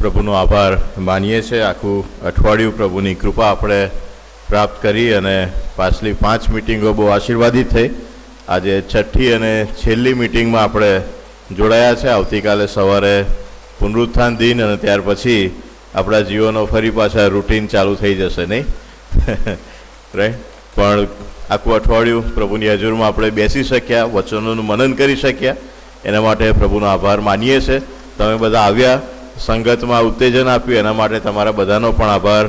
પ્રભુનો આભાર માનીએ છીએ। આખું અઠવાડિયું પ્રભુની કૃપા આપણે પ્રાપ્ત કરી અને પાછલી 5 મિટિંગો બહુ આશીર્વાદિત થઈ। આજે છઠ્ઠી અને છેલ્લી મિટિંગમાં આપણે જોડાયા છે। આવતીકાલે સવારે પુનરુત્થાન દિન અને ત્યાર પછી આપણા જીવનો ફરી પાછા રૂટીન ચાલુ થઈ જશે, નહીં? રાઈટ? પણ આખું અઠવાડિયું પ્રભુની હજુરમાં આપણે બેસી શક્યા, વચનોનું મનન કરી શક્યા, એના માટે પ્રભુનો આભાર માનીએ છીએ। તમે બધા આવ્યા, સંગતમાં ઉત્તેજન આપ્યું, એના માટે તમારા બધાનો પણ આભાર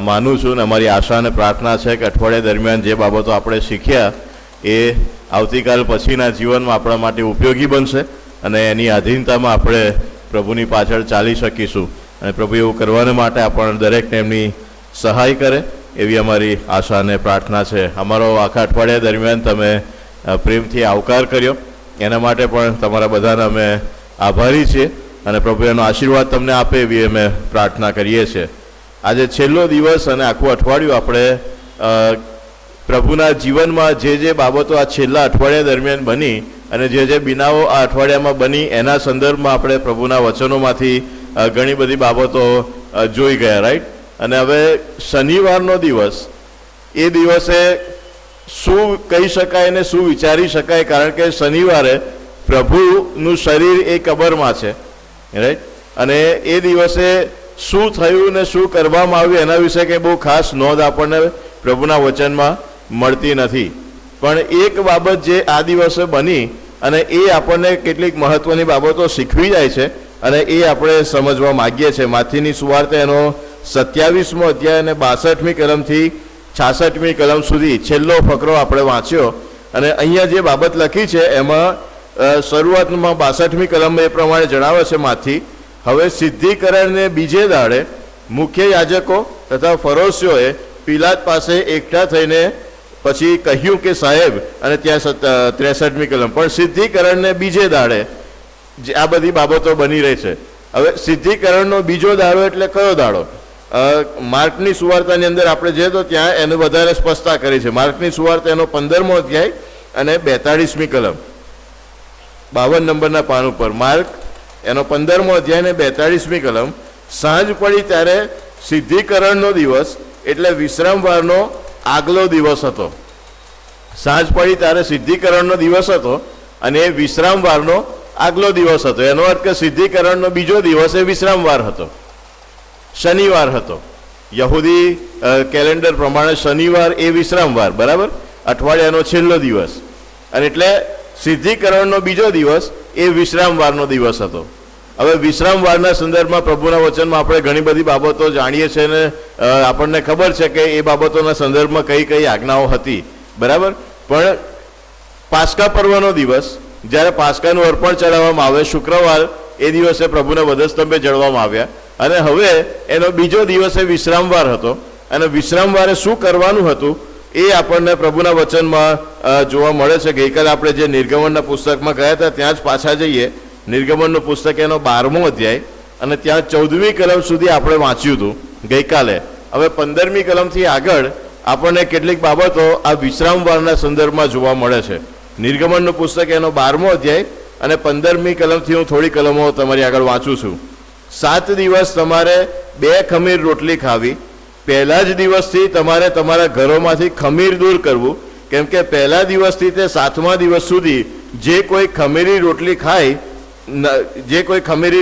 માનું છું। અને અમારી આશા અને પ્રાર્થના છે કે અઠવાડિયા દરમિયાન જે બાબતો આપણે શીખ્યા એ આવતીકાલ પછીના જીવનમાં આપણા માટે ઉપયોગી બનશે અને એની આધીનતામાં આપણે પ્રભુની પાછળ ચાલી શકીશું। અને પ્રભુ એવું કરવાને માટે આપણને દરેકને એમની સહાય કરે એવી અમારી આશા અને પ્રાર્થના છે। અમારો આખા અઠવાડિયા દરમિયાન તમે પ્રેમથી આવકાર કર્યો, એના માટે પણ તમારા બધાને અમે આભારી છીએ અને પ્રભુ એનો આશીર્વાદ તમને આપે એવી અમે પ્રાર્થના કરીએ છીએ। આજે છેલ્લો દિવસ અને આખું અઠવાડિયું આપણે પ્રભુના જીવનમાં જે બાબતો આ છેલ્લા અઠવાડિયા દરમિયાન બની અને જે બનાવો આ અઠવાડિયામાં બની એના સંદર્ભમાં આપણે પ્રભુના વચનોમાંથી ઘણી બધી બાબતો જોઈ ગયા, રાઈટ? અને હવે શનિવારનો દિવસ, એ દિવસે શું કહી શકાય ને શું વિચારી શકાય, કારણ કે શનિવારે પ્રભુનું શરીર એ કબરમાં છે, રાઈટ? અને એ દિવસે શું થયું ને શું કરવામાં આવ્યું એના વિશે કંઈ બહુ ખાસ નોંધ આપણને પ્રભુના વચનમાં મળતી નથી। પણ એક બાબત જે આ દિવસે બની અને એ આપણને કેટલીક મહત્વની બાબતો શીખવી જાય છે અને એ આપણે સમજવા માગીએ છીએ। માથીની સુવાર્તા એનો 27મો અધ્યાય અને 62મી કલમથી 66મી કલમ સુધી છેલ્લો ફકરો આપણે વાંચ્યો અને અહીંયા જે બાબત લખી છે એમાં શરૂઆતમાં 62મી કલમ એ પ્રમાણે જણાવે છે માથી, હવે સિદ્ધિકરણને બીજે દાડે મુખ્ય યાજકો તથા ફરોશીઓએ પિલાત પાસે એકઠા થઈને પછી કહ્યું કે સાહેબ, અને ત્યાં 63મી કલમ, પણ સિદ્ધિકરણને બીજે દાડે આ બધી બાબતો બની રહી છે। હવે સિદ્ધિકરણનો બીજો દાડો એટલે કયો દાડો? માર્કની સુવાર્તાની અંદર આપણે જઈએ તો ત્યાં એનું વધારે સ્પષ્ટતા કરી છે। માર્કની સુવાર્તા એનો 15મો અધ્યાય અને 42મી કલમ, 52 નંબરના પાન ઉપર માર્ક એનો 15મો અધ્યાય ને 42મી કલમ, સાંજ પડી ત્યારે સિદ્ધિકરણનો દિવસ એટલે વિશ્રામવારનો આગલો દિવસ હતો। સાંજ પડી ત્યારે સિદ્ધિકરણનો દિવસ હતો અને એ વિશ્રામવારનો આગલો દિવસ હતો। એનો અર્થ કે સિદ્ધિકરણનો બીજો દિવસ એ વિશ્રામવાર હતો, શનિવાર હતો। યહૂદી કેલેન્ડર પ્રમાણે શનિવાર એ વિશ્રામવાર, બરાબર? અઠવાડિયાનો છેલ્લો દિવસ, અને એટલે સિદ્ધિકરણનો બીજો દિવસ એ વિશ્રામવારનો દિવસ હતો। હવે વિશ્રામવારના સંદર્ભમાં પ્રભુના વચનમાં આપણે ઘણી બધી બાબતો જાણીએ છીએ અને આપણને ખબર છે કે એ બાબતોના સંદર્ભમાં કઈ કઈ આજ્ઞાઓ હતી, બરાબર? પણ પાસ્કા પર્વનો દિવસ, જ્યારે પાસ્કાનું અર્પણ ચડાવવામાં આવે, શુક્રવાર, એ દિવસે પ્રભુને વધસ્તંભે જડવામાં આવ્યા અને હવે એનો બીજો દિવસ એ વિશ્રામવાર હતો અને વિશ્રામવારે શું કરવાનું હતું એ આપણને પ્રભુના વચનમાં જોવા મળે છે। ગઈકાલે આપણે જે નિર્ગમનના પુસ્તકમાં ગયા હતા ત્યાં જ પાછા જઈએ। નિર્ગમનનું પુસ્તક એનો 12મો અધ્યાય અને ત્યાં 14મી કલમ સુધી આપણે વાંચ્યું હતું ગઈકાલે। હવે 15મી કલમથી આગળ આપણને કેટલીક બાબતો આ વિશ્રામવારના સંદર્ભમાં જોવા મળે છે। નિર્ગમનનું પુસ્તક એનો 12મો અધ્યાય અને 15મી કલમથી હું થોડી કલમો તમારી આગળ વાંચું છું। 7 દિવસ તમારે 2 ખમીર રોટલી ખાવી, પહેલા જ દિવસથી તમારે તમારા ઘરોમાંથી ખમીર દૂર કરવું, કેમ કે પહેલા દિવસથી તે 7મા દિવસ સુધી જે કોઈ ખમીરી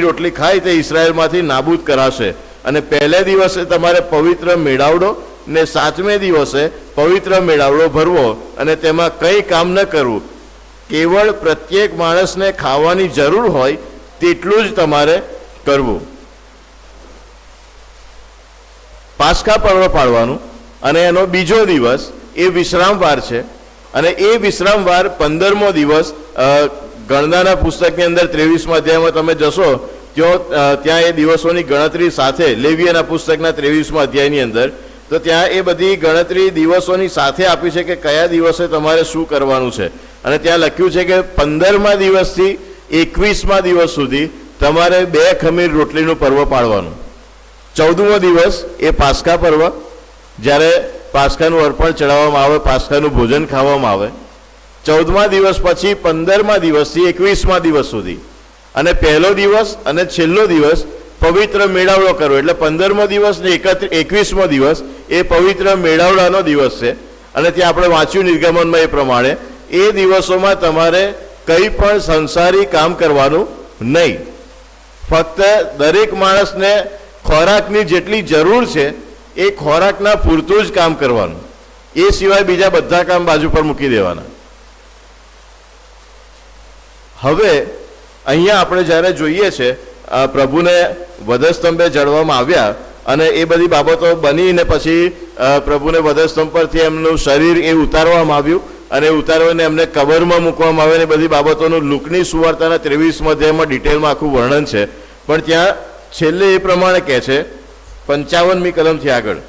રોટલી ખાય તે ઇસરાયેલમાંથી નાબૂદ કરાશે। અને પહેલે દિવસે તમારે પવિત્ર મેળાવડો ને 7મે દિવસે પવિત્ર મેળાવડો ભરવો અને તેમાં કંઈ કામ ન કરવું, કેવળ પ્રત્યેક માણસને ખાવાની જરૂર હોય તેટલું જ તમારે કરવું। પાસ્કા પર્વ પાળવાનું અને એનો બીજો દિવસ એ વિશ્રામવાર છે અને એ વિશ્રામવાર 15મો દિવસ ગણનાના પુસ્તકની અંદર 23મા અધ્યાયમાં તમે જશો ત્યાં એ દિવસોની ગણતરી સાથે, લેવીયના પુસ્તકના 23મા અધ્યાયની અંદર, તો ત્યાં એ બધી ગણતરી દિવસોની સાથે આપી છે કે કયા દિવસે તમારે શું કરવાનું છે। અને ત્યાં લખ્યું છે કે 15મા દિવસથી 21મા દિવસ સુધી તમારે 2 ખમીર રોટલીનું પર્વ પાળવાનું। 14મો દિવસ એ પાસ્કા પર્વ, જ્યારે પાસ્કાનું અર્પણ ચડાવવામાં આવે, પાસ્કાનું ભોજન ખાવામાં આવે। 14મા દિવસ પછી 15મા દિવસથી 21મા દિવસ સુધી, અને પહેલો દિવસ અને છેલ્લો દિવસ પવિત્ર મેળાવડો કરવો. એટલે 15મો દિવસ ને 21મો દિવસ એ પવિત્ર મેળાવડાનો દિવસ છે. અને ત્યાં આપણે વાંચ્યું નિર્ગમનમાં એ પ્રમાણે એ દિવસોમાં તમારે કંઈ પણ સંસારી કામ કરવાનું નહીં. ફક્ત દરેક માણસને ખોરાકની જેટલી જરૂર છે એ ખોરાકના પૂરતું જ કામ કરવાનું. એ સિવાય બીજા બધા કામ બાજુ પર મૂકી દેવાના. હવે અહીંયા આપણે જ્યારે જોઈએ છે પ્રભુને વધસ્તંભે જડવામાં આવ્યા અને એ બધી બાબતો બનીને પછી પ્રભુને વધસ્તંભ પરથી એમનું શરીર એ ઉતારવામાં આવ્યું અને ઉતારવાને એમને કબરમાં મૂકવામાં આવે. એ બધી બાબતોનું લુકની સુવાર્તાના 23મા અધ્યાયમાં ડિટેલમાં આખું વર્ણન છે. પણ ત્યાં છેલ્લે એ પ્રમાણે કહે છે 55મી કલમથી આગળ,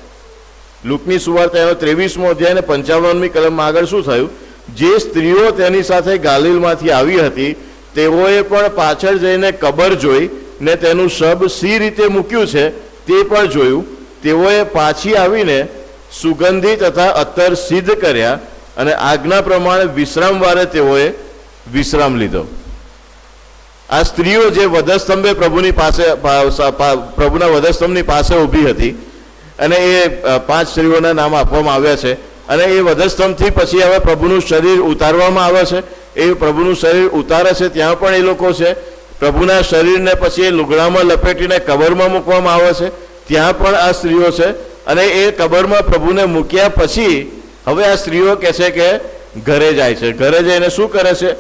લુકની સુવાર્તા એનો 23મો અધ્યાય ને 55મી કલમમાં આગળ શું થયું? જે સ્ત્રીઓ તેની સાથે ગાલિલમાંથી આવી હતી તેઓએ પણ પાછળ જઈને કબર જોઈ ને તેનું શબ સી રીતે મૂક્યું છે તે પણ જોયું. તેઓએ પાછી આવીને સુગંધી તથા અત્તર સિદ્ધ કર્યા અને આજ્ઞા પ્રમાણે વિશ્રામવારે તેઓએ વિશ્રામ લીધો. આ સ્ત્રીઓ જે વધસ્તંભે પ્રભુની પાસે પ્રભુના વધસ્તંભની પાસે ઊભી હતી અને એ 5 સ્ત્રીઓના નામ આપવામાં આવ્યા છે. અને એ વધસ્તંભથી પછી હવે પ્રભુનું શરીર ઉતારવામાં આવે છે. એ પ્રભુનું શરીર ઉતારે છે ત્યાં પણ એ લોકો છે. પ્રભુના શરીરને પછી એ લુગડામાં લપેટીને કબરમાં મૂકવામાં આવે છે ત્યાં પણ આ સ્ત્રીઓ છે. અને એ કબરમાં પ્રભુને મૂક્યા પછી હવે આ સ્ત્રીઓ કહે છે કે ઘરે જાય છે. ઘરે જઈને શું કરે છે?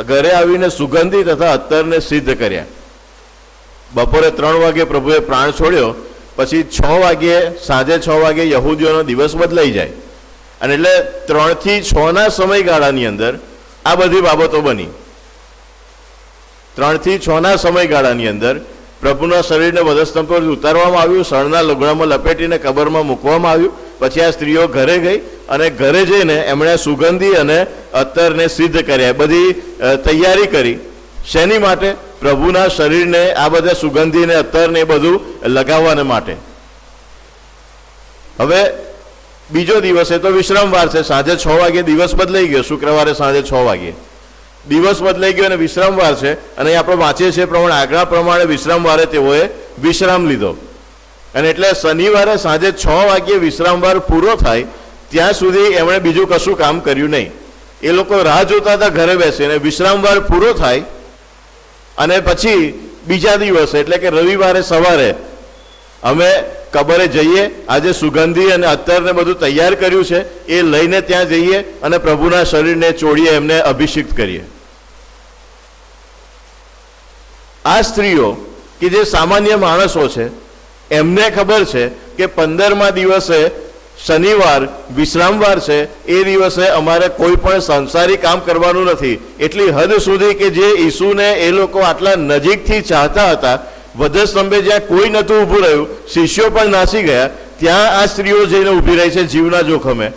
ઘરે આવીને સુગંધી તથા અત્તરને સિદ્ધ કર્યા. બપોરે 3 વાગે પ્રભુએ પ્રાણ છોડ્યો, પછી 6 વાગે સાંજે 6 વાગે યહૂદીઓનો દિવસ બદલાઈ જાય. અને એટલે 3 થી 6ના સમયગાળાની અંદર આ બધી બાબતો બની. 3 થી 6ના સમયગાળાની અંદર પ્રભુના શરીરને વધસ્તંભ પર ઉતારવામાં આવ્યું, શણના લુગડામાં લપેટીને કબરમાં મૂકવામાં આવ્યું. પછી આ સ્ત્રીઓ ઘરે ગઈ અને ઘરે જઈને એમણે સુગંધી અને અત્તરને સિદ્ધ કર્યા. બધી તૈયારી કરી. શેની માટે? પ્રભુના શરીરને આ બધા સુગંધી ને અત્તરને એ બધું લગાવવાને માટે. હવે બીજો દિવસ એ તો વિશ્રામવાર છે. સાંજે 6 વાગે દિવસ બદલાઈ ગયો. શુક્રવારે સાંજે 6 વાગે દિવસ બદલાઈ ગયો અને વિશ્રામવાર છે. અને આપણે વાંચીએ છીએ પ્રમાણે આજ્ઞા પ્રમાણે વિશ્રામવારે તેઓએ વિશ્રામ લીધો. અને એટલે શનિવારે સાંજે 6 વાગ્યે વિશ્રામવાર પૂરો થાય ત્યાં સુધી એમણે બીજું કશું કામ કર્યું નહીં. એ લોકો રાહ જોતા હતા ઘરે બેસીને. વિશ્રામવાર પૂરો થાય અને પછી બીજા દિવસે એટલે કે રવિવારે સવારે અમે કબરે જઈએ. આજે સુગંધી અને અત્તરને બધું તૈયાર કર્યું છે એ લઈને ત્યાં જઈએ અને પ્રભુના શરીરને ચોળીએ, એમને અભિષિક્ત કરીએ. આ સ્ત્રીઓ કે જે સામાન્ય માણસો છે એમને ખબર છે કે 15મા દિવસે શનિવાર વિશ્રામવાર છે. એ દિવસે અમારે કોઈ પણ સંસારી કામ કરવાનું નથી. એટલી હદ સુધી કે જે ઈસુને એ લોકો આટલા નજીકથી ચાહતા હતા, વધસ્તંભે જ્યાં કોઈ નહોતું ઊભું રહ્યું, શિષ્યો પણ નાસી ગયા, ત્યાં આ સ્ત્રીઓ જઈને ઊભી રહી છે જીવના જોખમે.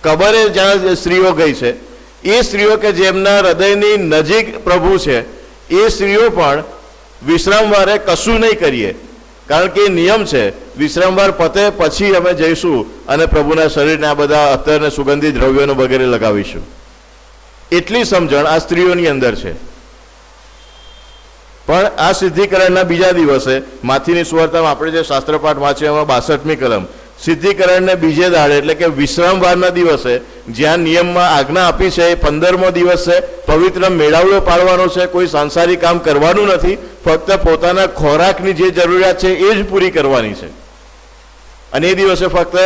કબરે જ્યાં સ્ત્રીઓ ગઈ છે એ સ્ત્રીઓ કે જેમના હૃદયની નજીક પ્રભુ છે એ સ્ત્રીઓ પણ વિશ્રામવારે કશું નહીં કરીએ. કારણ કે નિયમ છે વિશ્રામવાર પતે પછી અમે જઈશું અને પ્રભુના શરીરને આ બધા અત્તરને સુગંધી દ્રવ્યોને વગેરે લગાવીશું. એટલી સમજણ આ સ્ત્રીઓની અંદર છે. પણ આ સિદ્ધિકરણના બીજા દિવસે માથીની સુવાર્તામાં આપણે જે શાસ્ત્રપાઠ વાંચ્યો એમાં 62મી કલમ, સિદ્ધિકરણને બીજે દાડે એટલે કે વિશ્રામવારના દિવસે જ્યાં નિયમમાં આજ્ઞા આપી છે એ 15મો દિવસ છે. પવિત્ર મેળાવડો પાડવાનો છે. કોઈ સાંસારિક કામ કરવાનું નથી. ફક્ત પોતાના ખોરાકની જે જરૂરિયાત છે એ જ પૂરી કરવાની છે. અને એ દિવસે ફક્ત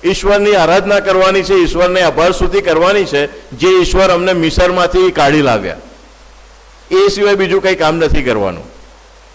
ઈશ્વરની આરાધના કરવાની છે, ઈશ્વરને આભાર સ્તુતિ કરવાની છે જે ઈશ્વર અમને મિસરમાંથી કાઢી લાવ્યા. એ સિવાય બીજું કંઈ કામ નથી કરવાનું.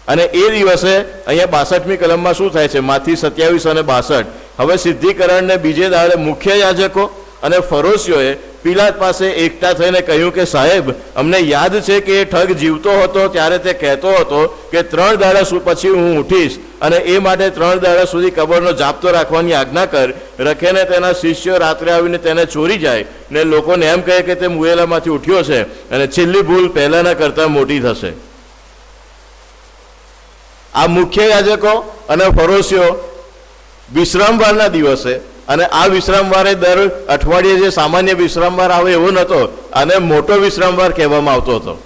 અને એ દિવસે અહીંયા 62મી કલમમાં શું થાય છે? માથી 27 અને 62. હવે સિદ્ધિકરણને બીજે દાડે મુખ્ય યાજકો અને ફરોશીઓએ પિલાત પાસે એકઠા થઈને કહ્યું કે સાહેબ, અમને યાદ છે કે એ ઠગ જીવતો હતો ત્યારે તે કહેતો હતો કે 3 દાડા પછી હું ઉઠીશ, અને એ માટે 3 દાડા સુધી કબરનો જાપ્તો રાખવાની આજ્ઞા કર. રખેને તેના શિષ્યો રાત્રે આવીને તેને ચોરી જાય ને લોકોને એમ કહે કે તે મુએલામાંથી ઉઠ્યો છે, અને છેલ્લી ભૂલ પહેલાના કરતાં મોટી થશે. આ મુખ્ય યાજકો અને ફરોશીઓ વિશ્રામવારના દિવસે, અને આ વિશ્રામવારે દર અઠવાડિયે જે સામાન્ય વિશ્રામવાર આવે એવો નહોતો, અને મોટો વિશ્રામવાર કહેવામાં આવતો હતો.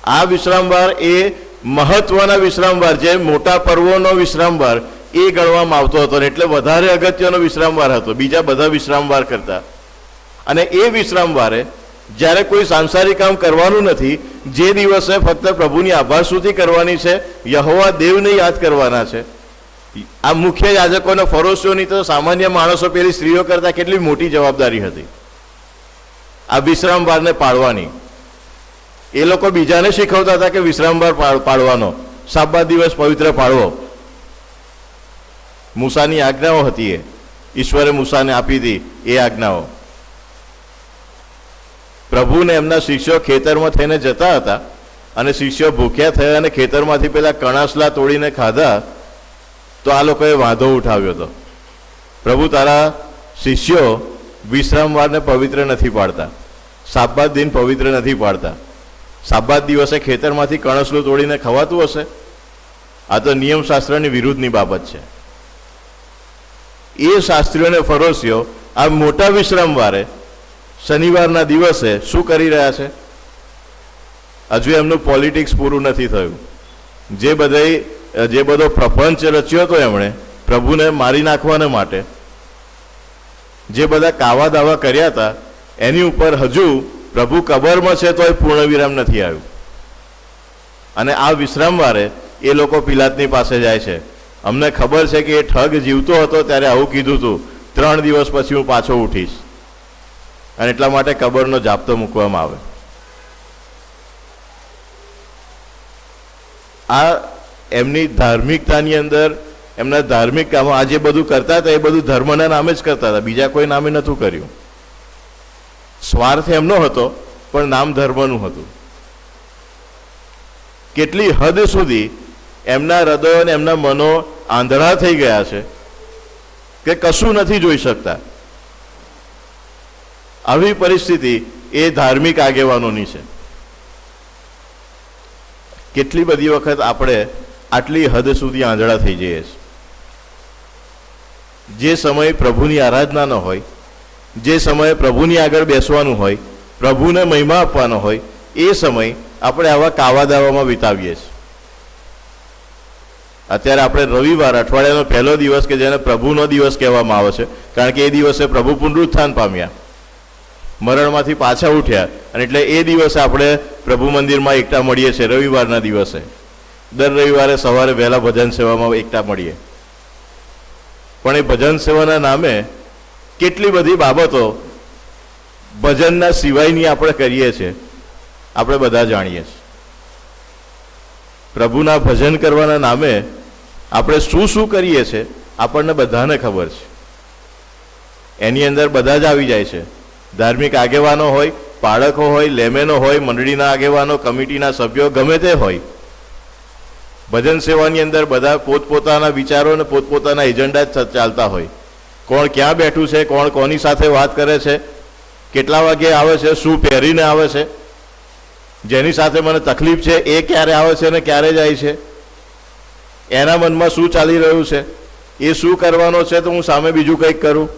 આ વિશ્રામવાર એ મહત્વના વિશ્રામવાર, જે મોટા પર્વોનો વિશ્રામવાર એ ગણવામાં આવતો હતો, એટલે વધારે અગત્યનો વિશ્રામવાર હતો બીજા બધા વિશ્રામવાર કરતા. અને એ વિશ્રામવારે જ્યારે કોઈ સાંસારિક કામ કરવાનું નથી, જે દિવસે ફક્ત પ્રભુની આભાર સ્તુતિ કરવાની છે, યહોવા દેવને યાદ કરવાના છે. આ મુખ્ય યાજકોને ફરોશીઓની તો સામાન્ય માણસો પેલી સ્ત્રીઓ કરતા કેટલી મોટી જવાબદારી હતી આ વિશ્રામવારને પાળવાની. એ લોકો બીજાને શીખવતા હતા કે વિશ્રામવાર પાળવાનો, સાબત દિવસ પવિત્ર પાળવો. મૂસાની આજ્ઞાઓ હતી, એ ઈશ્વરે મૂસાને આપી હતી એ આજ્ઞાઓ. પ્રભુને એમના શિષ્યો ખેતરમાં થઈને જતા હતા અને શિષ્યો ભૂખ્યા થયા અને ખેતરમાંથી પેલા કણાસલા તોડીને ખાધા, તો આ લોકોએ વાંધો ઉઠાવ્યો હતો, પ્રભુ તારા શિષ્યો વિશ્રામવારને પવિત્ર નથી પાડતા, સાબત દિન પવિત્ર નથી પાડતા, સાબત દિવસે ખેતરમાંથી કણસલું તોડીને ખવાતું હશે? આ તો નિયમશાસ્ત્રની વિરુદ્ધની બાબત છે. એ શાસ્ત્રીઓને ફરોશીઓ આ મોટા વિશ્રામવારે શનિવારના દિવસે શું કરી રહ્યા છે? હજુ એમનું પોલિટિક્સ પૂરું નથી થયું. જે બધો પ્રપંચ રચ્યો હતો એમણે પ્રભુને મારી નાખવાને માટે, જે બધા કાવા દાવા કર્યા હતા, એની ઉપર હજુ પ્રભુ કબરમાં છે તોય પૂર્ણ વિરામ નથી આવ્યું. અને આ વિશ્રામવારે એ લોકો પિલાતની પાસે જાય છે. અમને ખબર છે કે એ ઠગ જીવતો હતો ત્યારે આવું કીધું હતું, 3 દિવસ પછી હું પાછો ઉઠીશ, અને એટલા માટે કબરનો જાપ્તો મૂકવામાં આવે. આ એમની ધાર્મિકતાની અંદર, એમના ધાર્મિક કામો, આ જે બધું કરતા હતા એ બધું ધર્મના નામે જ કરતા હતા, બીજા કોઈ નામે નહોતું કર્યું. સ્વાર્થ એમનો હતો પણ નામ ધર્મનું હતું. કેટલી હદ સુધી એમના હૃદયો અને એમના મનો આંધળા થઈ ગયા છે કે કશું નથી જોઈ શકતા. આવી પરિસ્થિતિ એ ધાર્મિક આગેવાનોની છે. કેટલી બધી વખત આપણે આટલી હદ સુધી આંધળા થઈ જઈએ છીએ. જે સમય પ્રભુની આરાધનાનો હોય, જે સમયે પ્રભુની આગળ બેસવાનું હોય, પ્રભુને મહિમા આપવાનો હોય, એ સમય આપણે આવા કાવા દાવામાં વિતાવીએ છીએ. અત્યારે આપણે રવિવાર, અઠવાડિયાનો પહેલો દિવસ કે જેને પ્રભુનો દિવસ કહેવામાં આવે છે, કારણ કે એ દિવસે પ્રભુ પુનરુત્થાન પામ્યા, મરણમાંથી પાછા ઉઠ્યા, અને એટલે એ દિવસે આપણે પ્રભુ મંદિરમાં એકઠા મળીએ છીએ. રવિવારના દિવસે દર રવિવારે સવારે વહેલા ભજન સેવામાં એકઠા મળીએ. પણ એ ભજન સેવાના નામે કેટલી બધી બાબતો ભજનના સિવાયની આપણે કરીએ છીએ, આપણે બધા જાણીએ છીએ. પ્રભુના ભજન કરવાના નામે આપણે શું શું કરીએ છીએ આપણને બધાને ખબર છે. એની અંદર બધા જ આવી જાય છે. ધાર્મિક આગેવાનો હોય, પાળકો હોય, લેમેનો હોય, મંડળીના આગેવાનો, કમિટીના સભ્યો, ગમે તે હોય. ભજન સેવાની અંદર બધા પોતપોતાના વિચારો અને પોતપોતાના એજન્ડા જ ચાલતા હોય. કોણ ક્યાં બેઠું છે, કોણ કોની સાથે વાત કરે છે, કેટલા વાગે આવે છે, શું પહેરીને આવે છે, જેની સાથે મને તકલીફ છે એ ક્યારે આવે છે અને ક્યારે જાય છે, એના મનમાં શું ચાલી રહ્યું છે, એ શું કરવાનો છે તો હું સામે બીજું કંઈક કરું.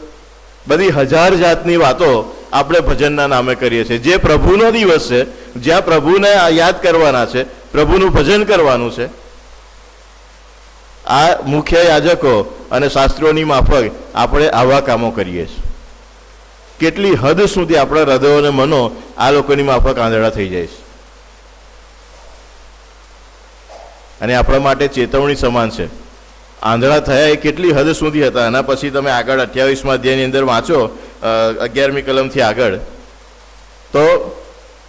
બધી 1000 જાતની વાતો આપણે ભજનના નામે કરીએ છીએ. જે પ્રભુનો દિવસ છે, જ્યાં પ્રભુને યાદ કરવાના છે, પ્રભુનું ભજન કરવાનું છે, આ મુખ્ય યાજકો અને શાસ્ત્રોની માફક આપણે આવા કામો કરીએ છીએ. કેટલી હદ સુધી આપણા હૃદયો અને મનો આ લોકોની માફક આંધળા થઈ જાય છે. અને આપણા માટે ચેતવણી સમાન છે. આંધળા થયા એ કેટલી હદ સુધી હતા. એના પછી તમે આગળ 28મા અધ્યાયની અંદર વાંચો, 11મી કલમથી આગળ, તો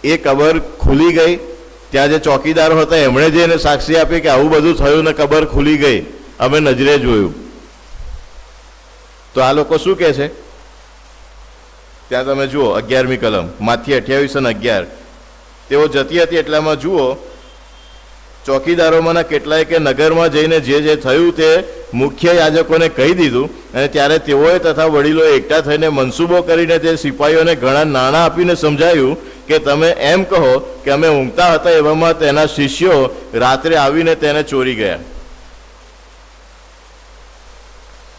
એ કબર ખુલી ગઈ. ત્યાં જે ચોકીદારો હતા એમણે જે એને સાક્ષી આપી કે આવું બધું થયું ને કબર ખુલી ગઈ, અમે નજરે જોયું. તો આ લોકો શું કહે છે ત્યાં તમે જુઓ, 11મી કલમ, માથી 28 અને 11. તેઓ જતી હતી એટલામાં જુઓ, ચોકીદારોમાંના કેટલાય કે નગરમાં જઈને જે થયું તે મુખ્ય યાજકોને કહી દીધું. અને ત્યારે તેઓએ તથા વડીલોએ એકઠા થઈને મનસૂબો કરીને તે સિપાહીઓને ઘણા નાણાં આપીને સમજાયું કે તમે એમ કહો કે અમે ઊંઘતા હતા, એવામાં તેના શિષ્યો રાત્રે આવીને તેને ચોરી ગયા.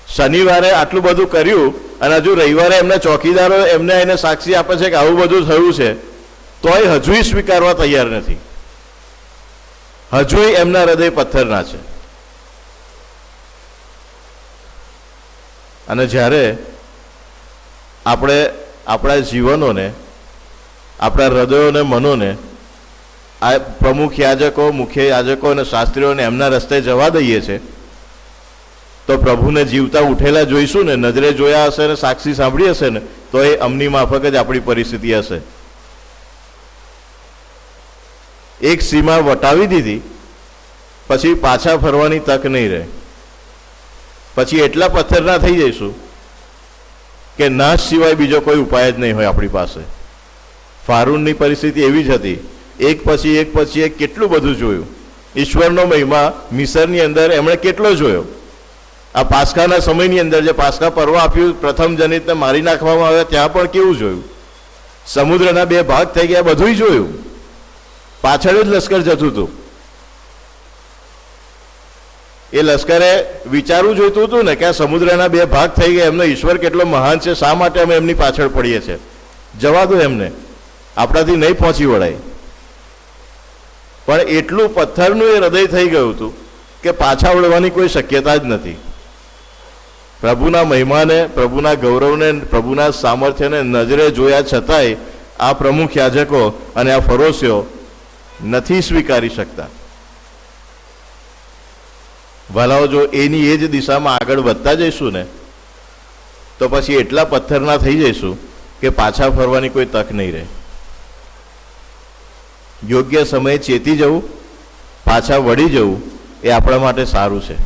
શનિવારે આટલું બધું કર્યું અને હજુ રવિવારે એમના ચોકીદારો એમને એને સાક્ષી આપે છે કે આવું બધું થયું છે, તોય હજુ સ્વીકારવા તૈયાર નથી. હજુય એમના હૃદય પથ્થરના છે. અને જ્યારે આપણે આપણા જીવનોને, આપણા હૃદયોને, મનોને આ પ્રમુખ યાજકો, મુખ્ય યાજકો અને શાસ્ત્રીઓને એમના રસ્તે જવા દઈએ છે, તો પ્રભુને જીવતા ઉઠેલા જોઈશું ને, નજરે જોયા હશે ને સાક્ષી સાંભળી હશે ને, તો એ અમની માફક જ આપણી પરિસ્થિતિ હશે. એક સીમા વટાવી દીધી પછી પાછા ફરવાની તક નહીં રહે. પછી એટલા પથ્થરના થઈ જઈશું કે નાશ સિવાય બીજો કોઈ ઉપાય જ નહીં હોય આપણી પાસે. ફારૂનની પરિસ્થિતિ એવી જ હતી. એક પછી એક કેટલું બધું જોયું. ઈશ્વરનો મહિમા મિસરની અંદર એમણે કેટલો જોયો. આ પાસ્કાના સમયની અંદર જે પાસ્કા પર્વ આપ્યું, પ્રથમ જનિતને મારી નાખવામાં આવ્યા, ત્યાં પણ કેવું જોયું. સમુદ્રના 2 ભાગ થઈ ગયા, બધું જોયું. પાછળ જ લશ્કર જતું હતું. એ લશ્કરે વિચારવું જોઈતું હતું ને કે આ સમુદ્રના 2 ભાગ થઈ ગયા, એમનો ઈશ્વર કેટલો મહાન છે, શા માટે અમે એમની પાછળ પડીએ છીએ. જવા દો એમને, આપણાથી નહીં પહોંચી વળાય. પણ એટલું પથ્થરનું એ હૃદય થઈ ગયું હતું કે પાછા વળવાની કોઈ શક્યતા જ નથી. પ્રભુના મહિમાને, પ્રભુના ગૌરવને, પ્રભુના સામર્થ્યને નજરે જોયા છતાંય આ પ્રમુખ યાજકો અને આ ફરોશીઓ નથી સ્વીકારી શકતા. ભલાઓ, જો એની એ જ દિશામાં આગળ વધતા જઈશું ને, તો પછી એટલા પથ્થરના થઈ જઈશું કે પાછા ફરવાની કોઈ તક નહીં રહે. યોગ્ય સમયે ચેતી જવું, પાછા વળી જવું એ આપણા માટે સારું છે.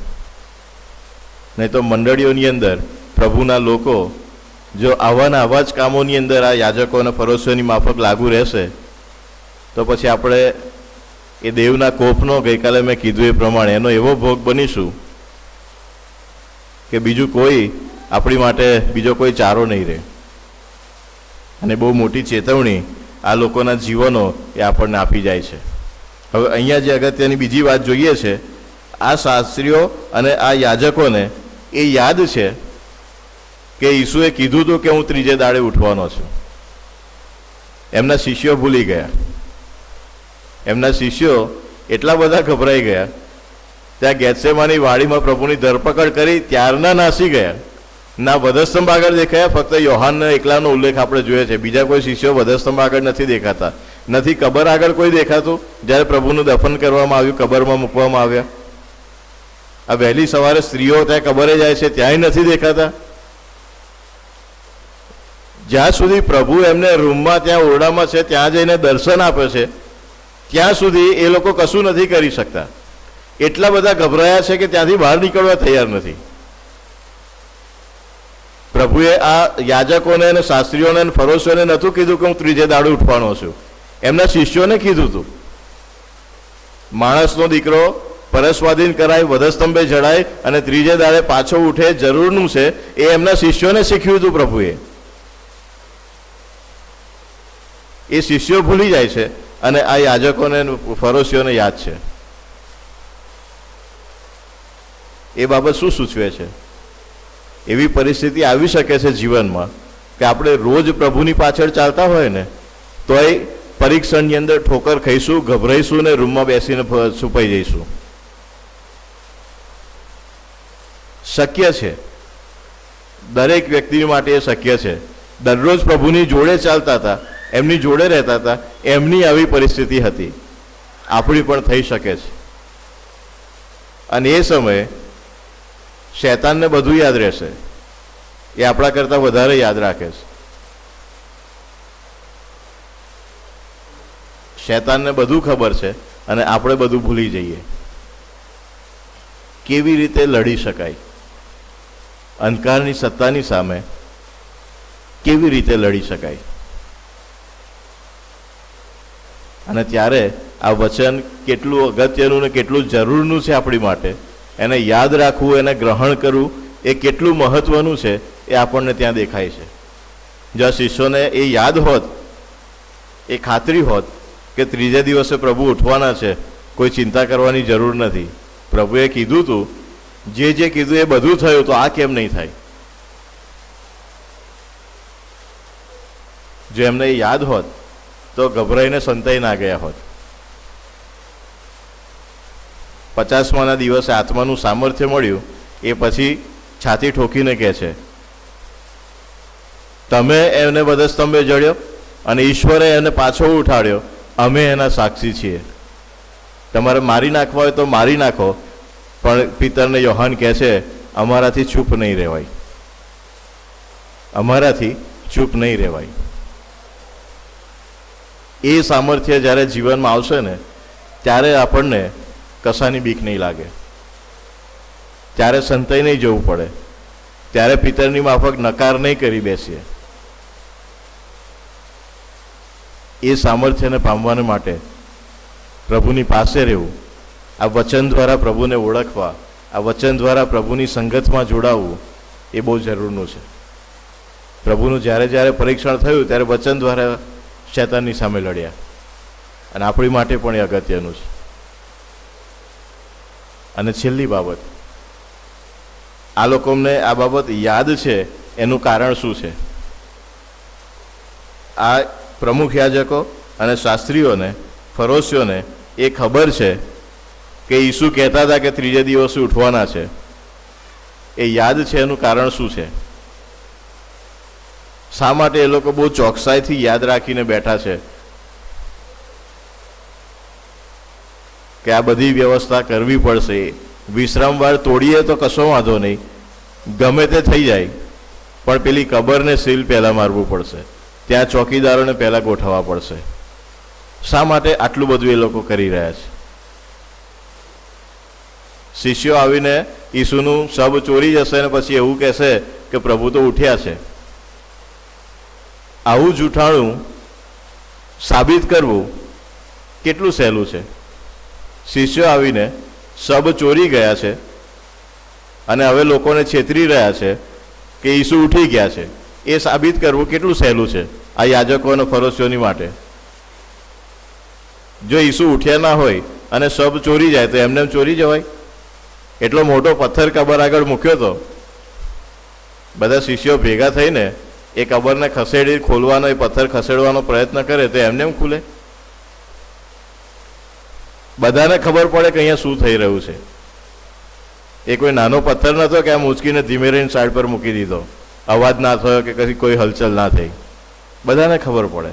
નહીં તો મંડળીઓની અંદર પ્રભુના લોકો જો આવાના આવા જ કામોની અંદર આ યાજકો અને ફરોશીઓની માફક લાગુ રહેશે, તો પછી આપણે એ દેવના કોપનો, ગઈકાલે મેં કીધું એ પ્રમાણે, એનો એવો ભોગ બનીશું કે બીજું કોઈ આપણી માટે બીજો કોઈ ચારો નહીં રહે. અને બહુ મોટી ચેતવણી આ લોકોના જીવનો એ આપણને આપી જાય છે. હવે અહીંયા જે અગત્યની બીજી વાત જોઈએ છે, આ શાસ્ત્રીઓ અને આ યાજકોને એ યાદ છે કે ઈસુએ કીધું હતું કે હું ત્રીજે દાડે ઉઠવાનો છું. એમના શિષ્યો ભૂલી ગયા. એમના શિષ્યો એટલા બધા ગભરાઈ ગયા, ત્યાં ગેત્સેમાની વાડીમાં પ્રભુની ધરપકડ કરી ત્યારના નાસી ગયા. ના વધસ્તંભ આગળ દેખાયા, ફક્ત યોહાનના એકલાનો ઉલ્લેખ આપણે જોઈએ છે. બીજા કોઈ શિષ્યો વધસ્તંભ આગળ નથી દેખાતા. નથી કબર આગળ કોઈ દેખાતું. જ્યારે પ્રભુનું દફન કરવામાં આવ્યું, કબરમાં મૂકવામાં આવ્યા, આ વહેલી સવારે સ્ત્રીઓ ત્યાં કબરે જાય છે, ત્યાંય નથી દેખાતા. જ્યાં સુધી પ્રભુ એમને રૂમમાં, ત્યાં ઓરડામાં છે, ત્યાં જઈને દર્શન આપે છે, ત્યાં સુધી એ લોકો કશું નથી કરી શકતા. એટલા બધા ગભરાયા છે કે ત્યાંથી બહાર નીકળવા તૈયાર નથી. પ્રભુએ આ યાજકોને અને શાસ્ત્રીઓને અને ફરોશીઓને નહોતું કીધું કે હું ત્રીજે દાડે ઉઠવાનો છું. એમના શિષ્યોને કીધું હતું. માણસનો દીકરો પરસ્વાધીન કરાય, વધસ્તંભે જડાય અને ત્રીજે દાડે પાછો ઉઠે જરૂરનું છે, એ એમના શિષ્યોને શીખ્યું હતું પ્રભુએ. એ શિષ્યો ભૂલી જાય છે અને આ યાજકોને ફરોશીઓને યાદ છે. એ બાબત શું સૂચવે છે? એવી પરિસ્થિતિ આવી શકે છે જીવનમાં કે આપણે રોજ પ્રભુની પાછળ ચાલતા હોય ને, તોય પરીક્ષણની અંદર ઠોકર ખાઈશું, ગભરાઈશું ને રૂમમાં બેસીને છુપાઈ જઈશું. શક્ય છે, દરેક વ્યક્તિ માટે એ શક્ય છે. દરરોજ પ્રભુની જોડે ચાલતા હતા, એમની જોડે રહેતા હતા, એમની આવી પરિસ્થિતિ હતી. આપણી પણ થઈ શકે છે. અને એ સમયે શૈતાનને બધું યાદ રહેશે. એ આપણા કરતાં વધારે યાદ રાખે છે. શૈતાનને બધું ખબર છે અને આપણે બધું ભૂલી જઈએ. કેવી રીતે લડી શકાય? અંધકારની સત્તાની સામે કેવી રીતે લડી શકાય? અને ત્યારે આ વચન કેટલું અગત્યનું ને કેટલું જરૂરનું છે આપણી માટે, એને યાદ રાખવું, એને ગ્રહણ કરવું એ કેટલું મહત્વનું છે એ આપણને ત્યાં દેખાય છે. જો આ શિષ્યોને એ યાદ હોત, એ ખાતરી હોત કે ત્રીજે દિવસે પ્રભુ ઉઠવાના છે, કોઈ ચિંતા કરવાની જરૂર નથી. પ્રભુએ કીધું હતું, જે કીધું એ બધું થયું, તો આ કેમ નહીં થાય? જો એમને યાદ હોત તો ગભરાઈને સંતાઈ ના ગયા હોત. 50મા દિવસે આત્માનું સામર્થ્ય મળ્યું એ પછી છાતી ઠોકીને કહે છે, તમે એને વધસ્તંભે જડ્યો અને ઈશ્વરે એને પાછો ઉઠાડ્યો, અમે એના સાક્ષી છીએ. તમારે મારી નાખવા હોય તો મારી નાખો, પણ પિતરને યોહાન કહે છે, અમારાથી ચૂપ નહીં રહેવાય, અમારાથી ચૂપ નહીં રહેવાય. એ સામર્થ્ય જ્યારે જીવનમાં આવશે ને ત્યારે આપણને કશાની બીક નહીં લાગે, ત્યારે સંતાઈ નહીં જવું પડે, ત્યારે પિતરની માફક નકાર નહીં કરી બેસીએ. એ સામર્થ્યને પામવાને માટે પ્રભુની પાસે રહેવું, આ વચન દ્વારા પ્રભુને ઓળખવા, આ વચન દ્વારા પ્રભુની સંગતમાં જોડાવવું એ બહુ જરૂરનું છે. પ્રભુનું જ્યારે જ્યારે પરીક્ષણ થયું ત્યારે વચન દ્વારા શૈતાનની સામે લડ્યા, અને આપણી માટે પણ એ અગત્યનું છે. અને છેલ્લી બાબત, આ લોકોને આ બાબત યાદ છે, એનું કારણ શું છે? આ પ્રમુખ યાજકો અને શાસ્ત્રીઓને, ફરોશીઓને એ ખબર છે કે ઈસુ કહેતા હતા કે ત્રીજે દિવસે ઉઠવાના છે. એ યાદ છે, એનું કારણ શું છે? શા માટે એ લોકો બહુ ચોકસાઈથી યાદ રાખીને બેઠા છે કે આ બધી વ્યવસ્થા કરવી પડશે? વિશ્રામવાર તોડીએ તો કશો વાંધો નહીં, ગમે તે થઈ જાય, પણ પેલી કબરને સીલ પહેલાં મારવું પડશે, ત્યાં ચોકીદારોને પહેલાં ગોઠવવા પડશે. શા માટે આટલું બધું એ લોકો કરી રહ્યા છે? શિષ્યો આવીને ઈસુનું શબ ચોરી જશે ને પછી એવું કહેશે કે પ્રભુ તો ઉઠ્યા છે. આવું જૂઠાણું સાબિત કરવું કેટલું સહેલું છે. શિષ્યો આવીને શબ ચોરી ગયા છે અને હવે લોકોને છેતરી રહ્યા છે કે ઈસુ ઉઠી ગયા છે, એ સાબિત કરવું કેટલું સહેલું છે આ યાજકો અને ફરોશીઓની માટે. જો ઈસુ ઉઠ્યા ના હોય અને શબ ચોરી જાય તો એમને ચોરી જવાય? એટલો મોટો પથ્થર કબર આગળ મૂક્યો તો બધા શિષ્યો ભેગા થઈને એ કબરને ખસેડી ખોલવાનો, એ પથ્થર ખસેડવાનો પ્રયત્ન કરે તો એમને એમ ખુલે? બધાને ખબર પડે કે અહીંયા શું થઈ રહ્યું છે. એ કોઈ નાનો પથ્થર નહોતો કે આમ ઉંચકીને ધીમે રહીને સાઈડ પર મૂકી દીધો, અવાજ ના થયો કે કશી કોઈ હલચલ ના થઈ. બધાને ખબર પડે.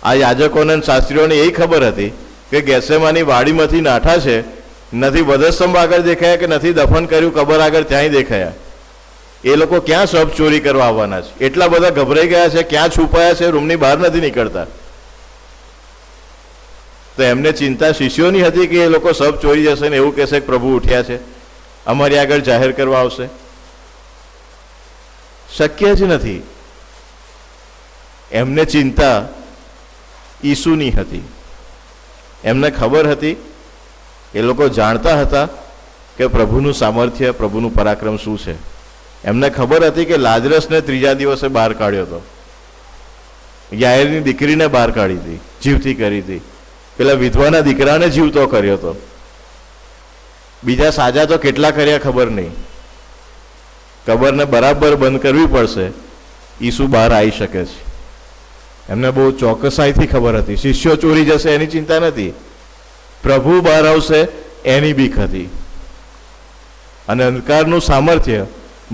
આ યાજકોને શાસ્ત્રીઓને એ ખબર હતી કે ગેસેમાની વાડીમાંથી નાઠા છે, નથી વધસ્તંભ આગળ દેખાયા કે નથી દફન કર્યું કબર આગળ ત્યાંય દેખાયા. એ લોકો ક્યાં શબ ચોરી કરવા આવવાના છે? એટલા બધા ગભરાઈ ગયા છે, ક્યાં છુપાયા છે, રૂમની બહાર નથી નીકળતા. તો એમને ચિંતા શિષ્યોની હતી કે એ લોકો શબ ચોરી જશે ને એવું કહેશે કે પ્રભુ ઉઠ્યા છે, અમારી આગળ જાહેર કરવા આવશે. શક્ય જ નથી. એમને ચિંતા ઈસુની હતી. એમને ખબર હતી, એ લોકો જાણતા હતા કે પ્રભુનું સામર્થ્ય, પ્રભુનું પરાક્રમ શું છે. એમને ખબર હતી કે લાજરસને ત્રીજા દિવસે બહાર કાઢ્યો હતો, યાયરની દીકરીને બહાર કાઢી હતી, જીવતી કરી હતી, પેલા વિધવાના દીકરાને જીવતો કર્યો હતો, બીજા સાજા તો કેટલા કર્યા ખબર નહીં. કબરને બરાબર બંધ કરવી પડશે, ઈસુ બહાર આવી શકે છે. એમને બહુ ચોકસાઈથી ખબર હતી. શિષ્યો ચોરી જશે એની ચિંતા નથી, પ્રભુ બહાર આવશે એની બીક હતી. અને અંધકારનું સામર્થ્ય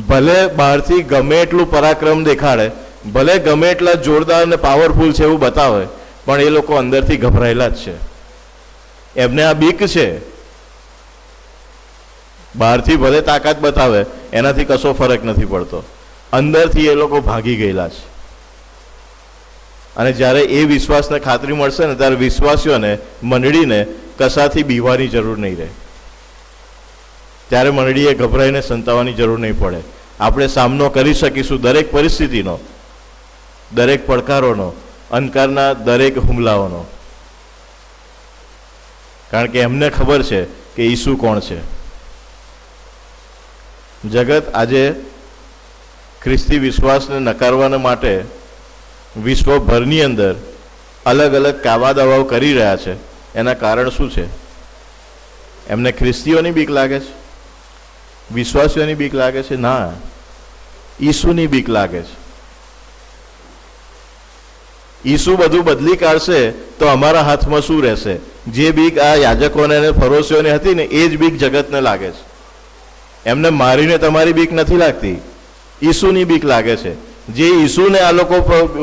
ભલે બહારથી ગમે એટલું પરાક્રમ દેખાડે, ભલે ગમે એટલા જોરદાર અને પાવરફુલ છે એવું બતાવે, પણ એ લોકો અંદરથી ગભરાયેલા જ છે. એમને આ બીક છે. બહારથી ભલે તાકાત બતાવે એનાથી કશો ફરક નથી પડતો, અંદરથી એ લોકો ભાગી ગયેલા છે. અને જ્યારે એ વિશ્વાસને ખાતરી મળશે ને ત્યારે વિશ્વાસીઓને, મંડળીને કશાથી બીવાની જરૂર નહીં રહે. ત્યારે મંડળીએ ગભરાઈને સંતાવાની જરૂર નહીં પડે. આપણે સામનો કરી શકીશું દરેક પરિસ્થિતિનો, દરેક પડકારોનો, અંધકારના દરેક હુમલાઓનો. કારણ કે એમને ખબર છે કે ઈસુ કોણ છે. જગત આજે ખ્રિસ્તી વિશ્વાસને નકારવાના માટે વિશ્વભરની અંદર અલગ અલગ કાવા દાવાઓ કરી રહ્યા છે. એના કારણ શું છે? એમને ખ્રિસ્તીઓની બીક લાગે છે? વિશ્વાસીઓની બીક લાગે છે? ના, ઈસુની બીક લાગે છે. ઈસુ બધું બદલી કાઢશે તો અમારા હાથમાં શું રહેશે? જે બીક આ યાજકોને અને ફરોશીઓને હતી ને એ જ બીક જગતને લાગે છે. એમને મારીને તમારી બીક નથી લાગતી, ઈસુની બીક લાગે છે. જે ઈસુને આ લોકો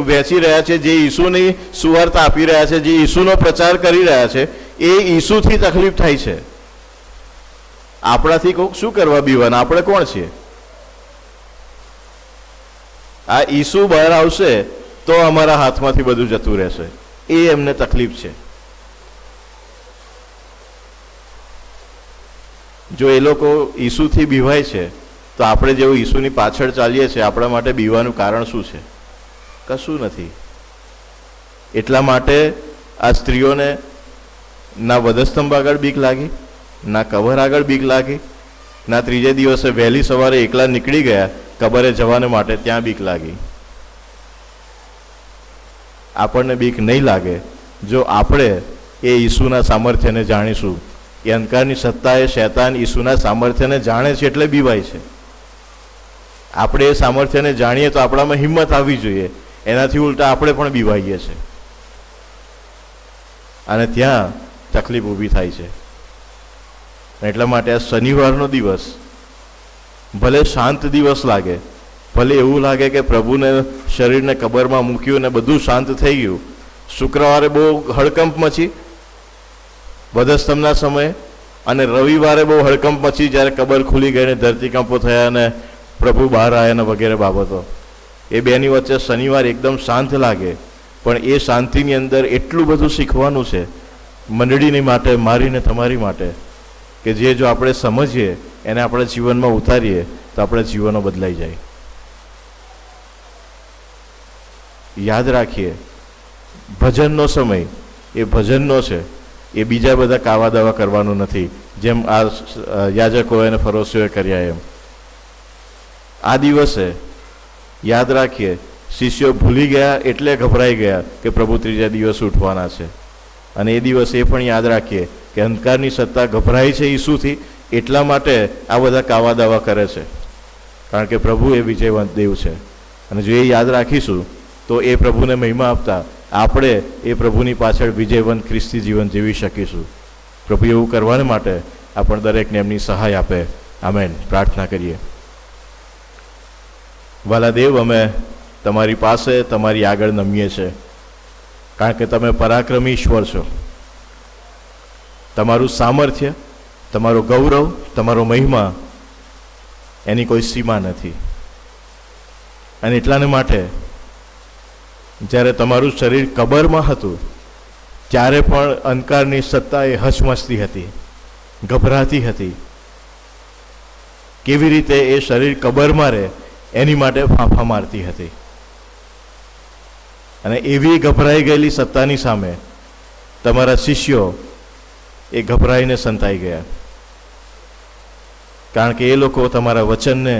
વેચી રહ્યા છે, જે ઈસુની સુવાર્તા આપી રહ્યા છે, જે ઈસુનો પ્રચાર કરી રહ્યા છે, એ ઈસુથી તકલીફ થાય છે. આપણાથી કોક શું કરવા બીવાના? આપણે કોણ છીએ? આ ઈસુ બહાર આવશે તો અમારા હાથમાંથી બધું જતું રહેશે, એ એમને તકલીફ છે. જો એ લોકો ઈસુથી બીવાય છે તો આપણે જેવું ઈસુની પાછળ ચાલીએ છીએ, આપણા માટે બીવાનું કારણ શું છે? કશું નથી. એટલા માટે આ સ્ત્રીઓને ના વધસ્તંભ આગળ બીક લાગી, ના કબર આગળ બીક લાગી, ના ત્રીજે દિવસે વહેલી સવારે એકલા નીકળી ગયા કબરે જવાને માટે ત્યાં બીક લાગી. આપણને બીક નહીં લાગે જો આપણે એ ઈસુના સામર્થ્યને જાણીશું. એ અંધકારની સત્તા, એ શૈતાન ઈસુના સામર્થ્યને જાણે છે એટલે બીવાય છે. આપણે એ સામર્થ્યને જાણીએ તો આપણામાં હિંમત આવવી જોઈએ. એનાથી ઉલટા આપણે પણ બીવાઈએ છીએ અને ત્યાં તકલીફ ઊભી થાય છે. એટલા માટે આ શનિવારનો દિવસ ભલે શાંત દિવસ લાગે, ભલે એવું લાગે કે પ્રભુને શરીરને કબરમાં મૂક્યું ને બધું શાંત થઈ ગયું. શુક્રવારે બહુ હડકંપ મચી વધસ્તંભના સમયે, અને રવિવારે બહુ હડકંપ મચી જ્યારે કબર ખુલી ગઈ ને ધરતીકંપો થયા અને પ્રભુ બહાર આવ્યા ને વગેરે બાબતો. એ બેની વચ્ચે શનિવાર એકદમ શાંત લાગે, પણ એ શાંતિની અંદર એટલું બધું શીખવાનું છે મંડળીની માટે, મારીને તમારી માટે, કે જે જો આપણે સમજીએ, એને આપણા જીવનમાં ઉતારીએ તો આપણા જીવનો બદલાઈ જાય. યાદ રાખીએ, ભજનનો સમય એ ભજનનો છે, એ બીજા બધા કાવા દાવા કરવાનું નથી, જેમ આ યાજકોએ અને ફરોશીઓએ કર્યા એમ. આ દિવસે યાદ રાખીએ, શિષ્યો ભૂલી ગયા એટલે ગભરાઈ ગયા કે પ્રભુ ત્રીજા દિવસે ઉઠવાના છે. અને એ દિવસે એ પણ યાદ રાખીએ કે અંધકારની સત્તા ગભરાય છે ઈસુથી, એટલા માટે આ બધા કાવા દાવા કરે છે, કારણ કે પ્રભુ એ વિજયવંત દેવ છે. અને જો એ યાદ રાખીશું તો એ પ્રભુને મહિમા આપતા આપણે એ પ્રભુની પાછળ વિજયવંત ખ્રિસ્તી જીવન જીવી શકીશું. પ્રભુ એવું કરવાને માટે આપણ દરેકને એમની સહાય આપે. આમેન. પ્રાર્થના કરીએ. વાલા દેવ, અમે તમારી પાસે, તમારી આગળ નમીએ છીએ, કારણ કે તમે પરાક્રમી ઈશ્વર છો. તમારું સામર્થ્ય, તમારો ગૌરવ, તમારો મહિમા, એની કોઈ સીમા નથી. અને એટલાને માટે જ્યારે તમારું શરીર કબરમાં હતું ત્યારે પણ અંધકારની સત્તા એ હચમચતી હતી, ગભરાતી હતી. કેવી રીતે એ શરીર કબરમાં રહે એની માટે ફાંફા મારતી હતી. અને એવી ગભરાઈ ગયેલી સત્તાની સામે તમારા શિષ્યો એ ગભરાઈને સંતાઈ ગયા, કારણ કે એ લોકો તમારા વચનને,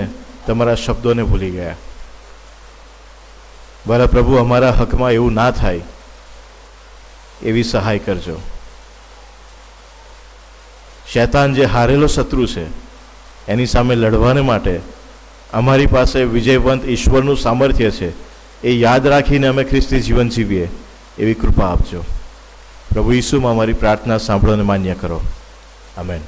તમારા શબ્દોને ભૂલી ગયા. ભલા પ્રભુ, અમારા હકમાં એવું ના થાય એવી સહાય કરજો. શૈતાન જે હારેલો શત્રુ છે એની સામે લડવાને માટે અમારી પાસે વિજયવંત ઈશ્વરનું સામર્થ્ય છે, એ યાદ રાખીને અમે ખ્રિસ્તી જીવન જીવીએ એવી કૃપા આપજો. પ્રભુ ઈસુમાં અમારી પ્રાર્થના સાંભળો અને માન્ય કરો. આમેન.